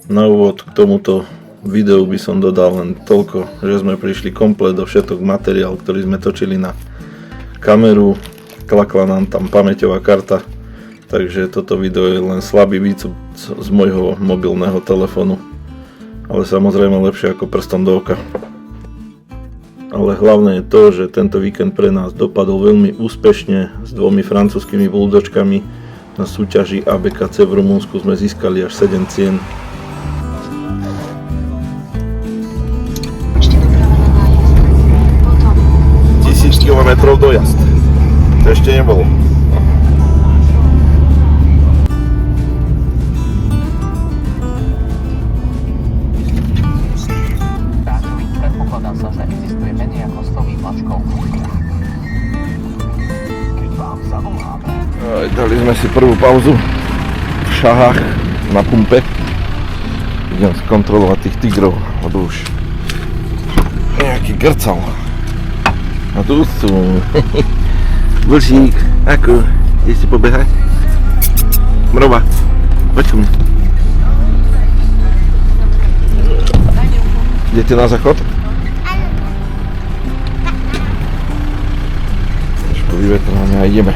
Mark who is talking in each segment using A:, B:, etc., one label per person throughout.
A: Na úvod k tomuto videu by som dodal len toľko, že sme prišli komplet do všetok materiál, ktorý sme točili na kameru. Klakla nám tam pamäťová karta, takže toto video je len slabý výcup z môjho mobilného telefónu. Ale samozrejme lepšie ako prstom do oka. Ale hlavné je to, že tento víkend pre nás dopadol veľmi úspešne. S 2 francúzskými buldočkami na súťaži ABKC v Rumunsku sme získali až 7 cien. Kilometrov dojazd. To ešte nebolo.
B: Predpokladá sa, že existuje menej ako 100 výtlačkov. Keď vám zavoláme.
A: Dali sme si prvú pauzu v Šahách na pumpe. Idem skontrolovať tých tigrov, lebo už nejaký grcal. A tu sú. Vlčík, ako? Ideš si pobehať? Mrova, poď ku mne. Idete na záchod? Trošku vyvetrávame a ideme.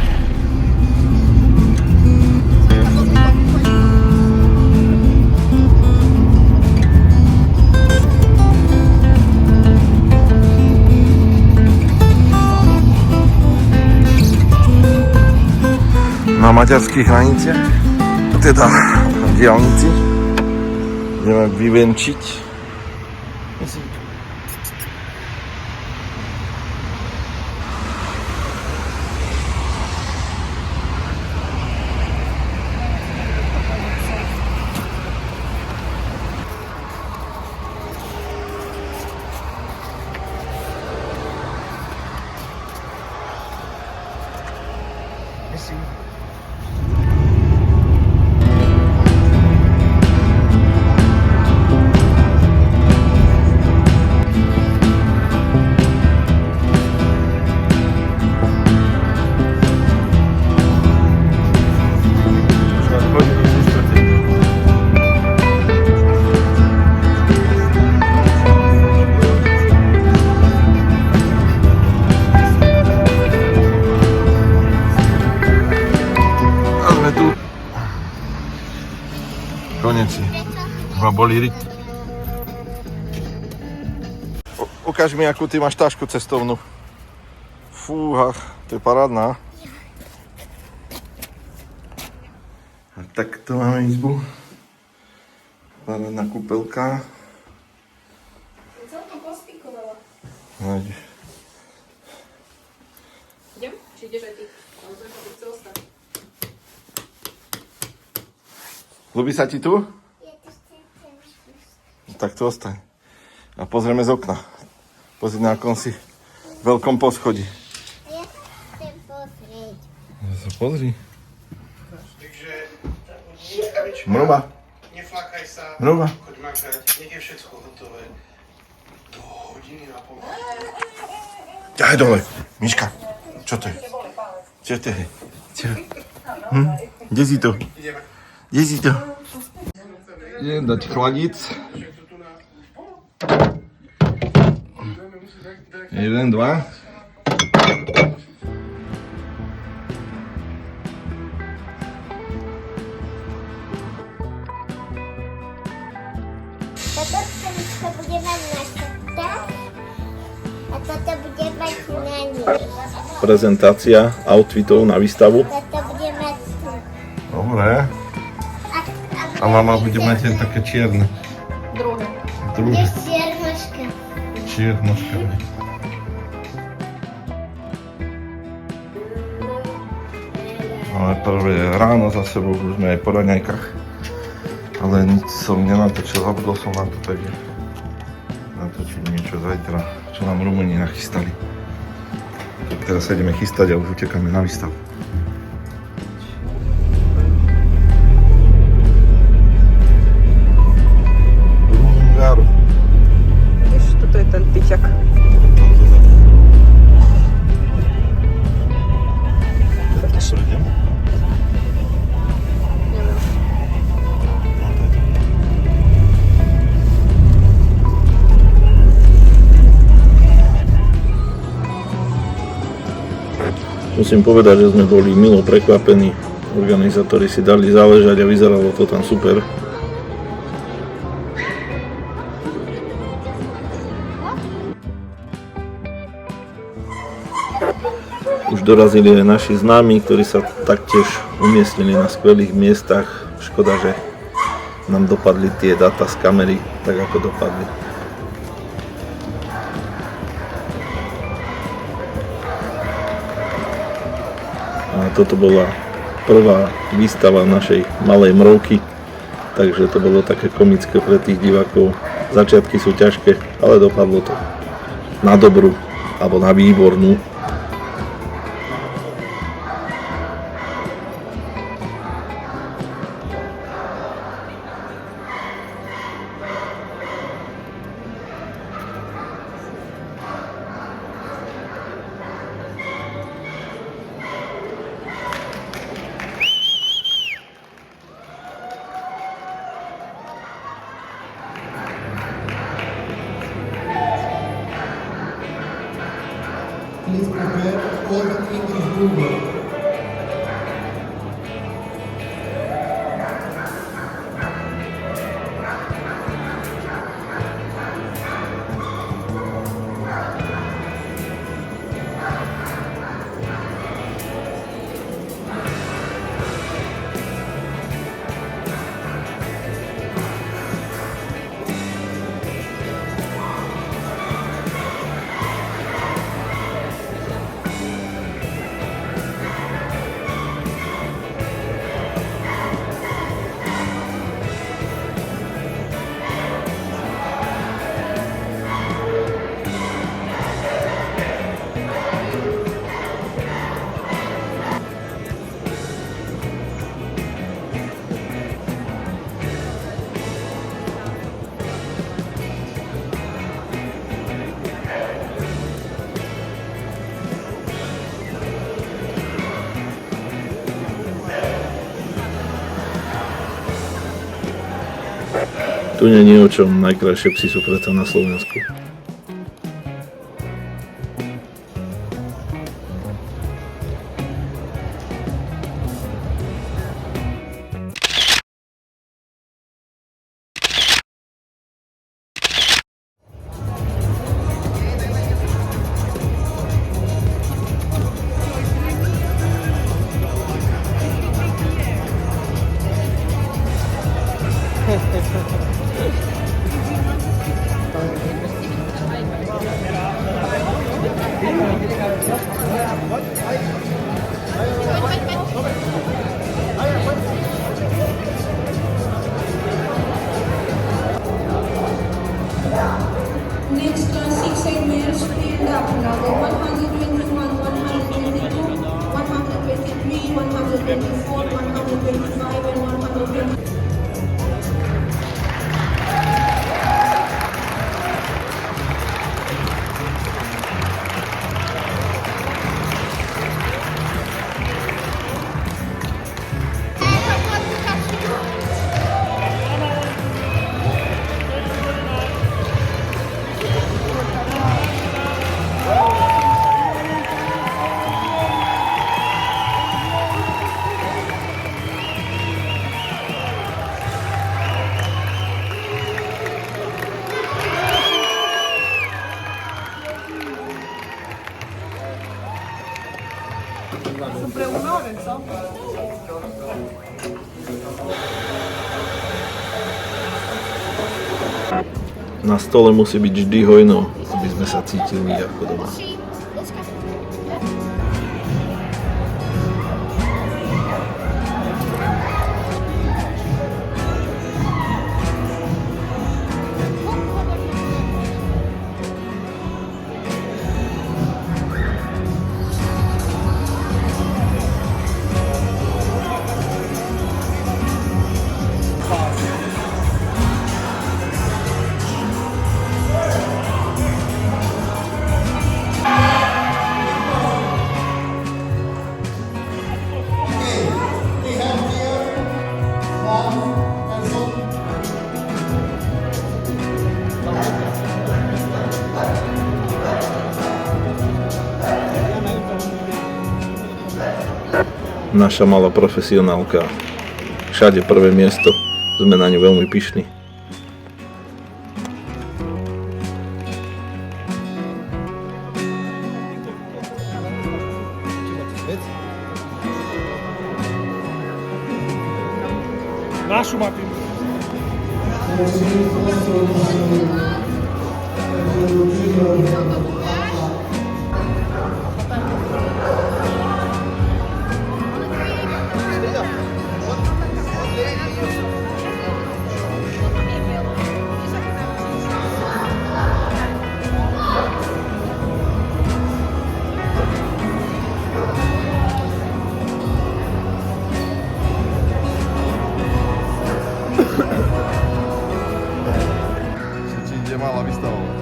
A: Na maďarských hraniciach, teda na diaľnici, ideme vyvenčiť. Konec. Ma bolí riť. Ukáž mi, akú ty máš tašku cestovnú. Fúha, to je parádna. A tak to máme izbu. Parádna kúpelka.
C: Celkom pospíkovala.
A: No, ideš.
C: Idem? Či ideš aj ty? Samozrejme, to chce ostať.
A: Ľubí sa ti tu? Tak tu ostaň. A pozrieme z okna. Pozri, na akom si veľkom poschodí.
D: Ja chcem pozrieť.
A: Pozri.
E: Takže
A: Mrova.
E: neflakaj sa,
A: Mrova.
E: choď makať, nech je všetko hotové. Do hodiny a pol.
A: Ťahaj dole. Miška, čo to je? Čo to je? Čo? Kde si to? Kde si to? Idem dať chladic. 1, 2.
D: Toto to bude mať na črtách a toto bude mať na nich.
A: Prezentácia outfitov na výstavu.
D: Toto bude mať tu.
A: Dobre. A mama bude mať len také čierne.
C: Druhé.
A: Druhé.
D: Je čiernoška.
A: Čiernoška. Máme prvé ráno za sebou, už sme aj po raňajkách. Ale nič som nenatočil, zabudol som vám to, takže natočiť niečo zajtra, čo nám Rumúni nachystali. Tak teraz sa ideme chystať a už utekáme na výstavu.
C: Toto je ten tyťak.
A: Musím povedať, že sme boli milo prekvapení. Organizátori si dali záležať a vyzeralo to tam super. Už dorazili aj naši známi, ktorí sa taktiež umiestnili na skvelých miestach. Škoda, že nám dopadli tie dáta z kamery, tak ako dopadli. A toto bola prvá výstava našej malej mrovky, takže to bolo také komické pre tých divákov. Začiatky sú ťažké, ale dopadlo to na dobrú, alebo na výbornú.
E: Please prepare all the things of Google.
A: Tu nie je o čom, najkrajšie psi sú preto na Slovensku.
F: Next, 6 males stand up now. The 121, 122, 123, 124, 125, and 120.
A: Na stole musí byť vždy hojno, aby sme sa cítili ako doma. naša malá profesionálka. Všade prvé miesto. Sme na ňu veľmi pyšní.
G: Našu Martin.
H: Mala vystavovať.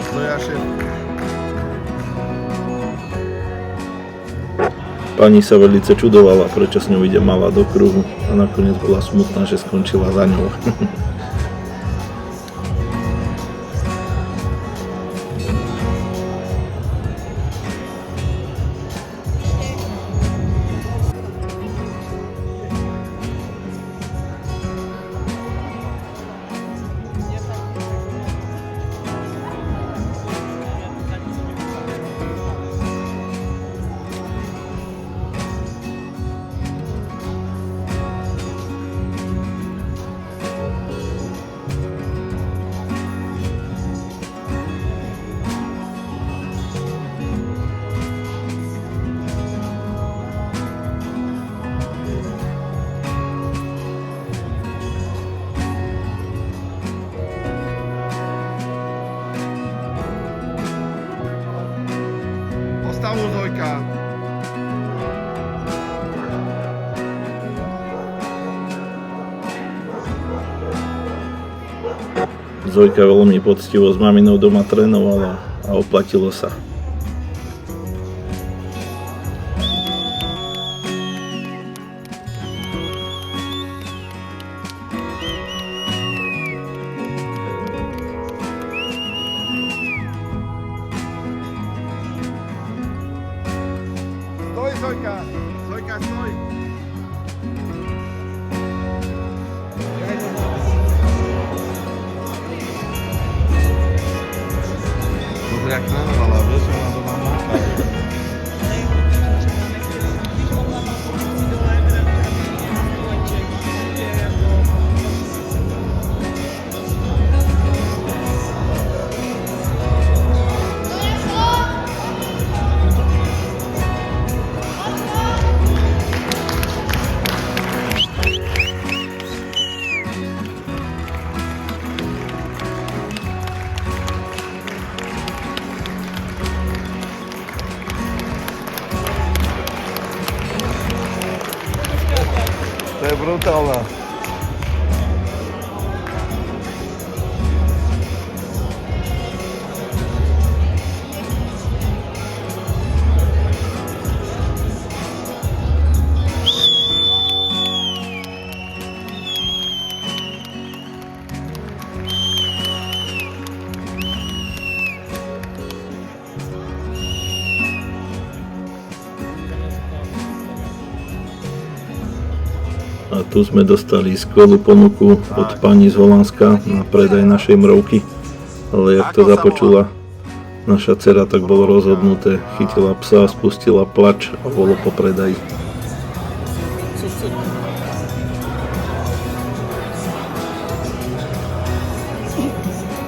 H: To je až
A: Pani sa veľmi čudovala, prečo s ňou ide malá do kruhu a nakoniec bola smutná, že skončila za ňou.
H: Postavu Zojka.
A: Zojka veľmi poctivo s maminou doma trénovala a oplatilo sa.
H: Stoj, Zojka. Zojka, stoj. Dobre, jak trénovala, vieš, ona doma máka. To je brutálna.
A: A tu sme dostali skvelú ponuku od pani z Holandska na predaj našej mrovky. Ale jak to započula naša dcera, tak bolo rozhodnuté. Chytila psa, spustila plač a bolo po predaji.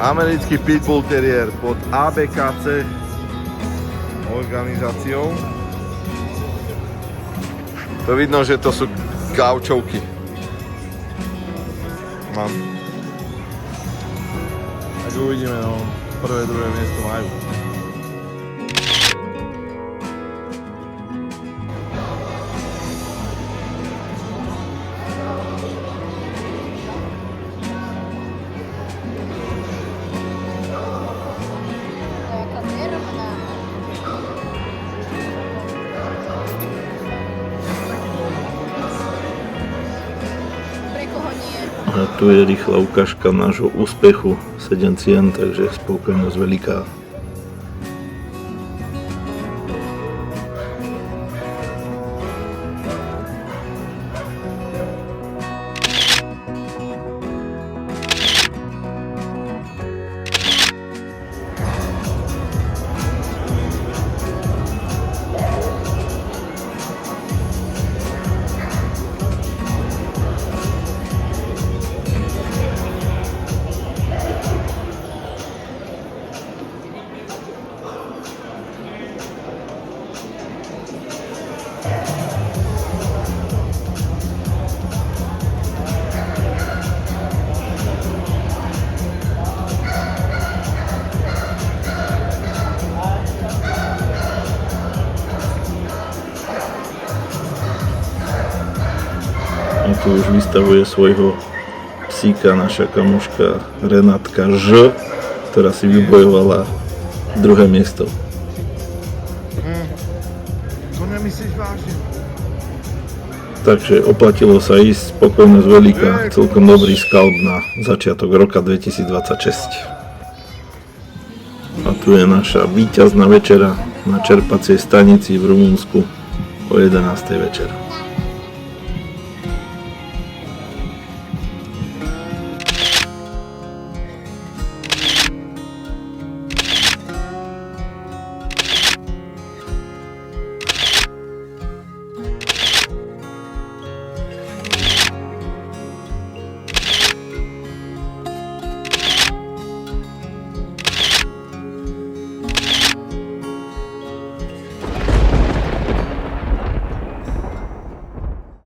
H: Americký Pitbull Terrier pod ABKC organizáciou. To vidno, že to sú gaučovky. Mám. Tak uvidíme, no. Prvé, druhé miesto majú.
A: A tu je rýchla ukážka nášho úspechu 7 cien, takže spokojnosť veľká. A tu už vystavuje svojho psíka naša kamoška Renátka Ž, ktorá si vybojovala druhé miesto.
H: To nemyslíš vážne?
A: Takže oplatilo sa ísť, spokojnosť veľká, celkom dobrý skalp na začiatok roka 2026. A tu je naša víťazná večera na čerpacej stanici v Rumunsku o 11. večer.